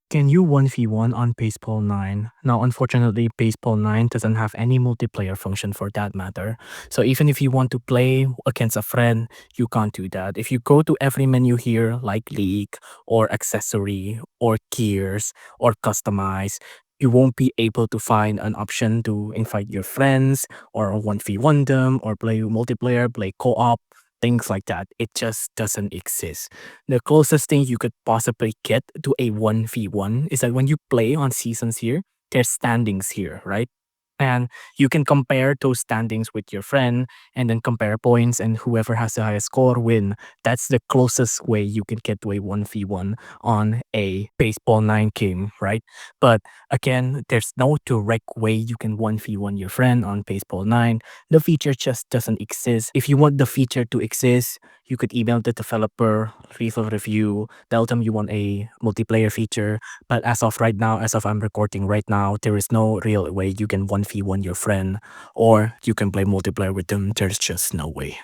Can you 1v1 on Baseball 9? Now, unfortunately, Baseball 9 doesn't have any multiplayer function for that matter. So even if you want to play against a friend, you can't do that. If you go to every menu here, like League, or Accessory, or Gears, or Customize, you won't be able to find an option to invite your friends, or 1v1 them, or play multiplayer, play co-op, things like that. It just doesn't exist. The closest thing you could possibly get to a 1v1 is that when you play on seasons here, there's standings here, right? And you can compare those standings with your friend and then compare points, and whoever has the highest score win. That's the closest way you can get to a 1v1 on a Baseball 9 game, right? But again, there's no direct way you can 1v1 your friend on Baseball 9. The feature just doesn't exist. If you want the feature to exist, you could email the developer, leave a review, tell them you want a multiplayer feature. But as of right now, as of I'm recording right now, there is no real way you can 1v1 your friend or you can play multiplayer with them. There's just no way.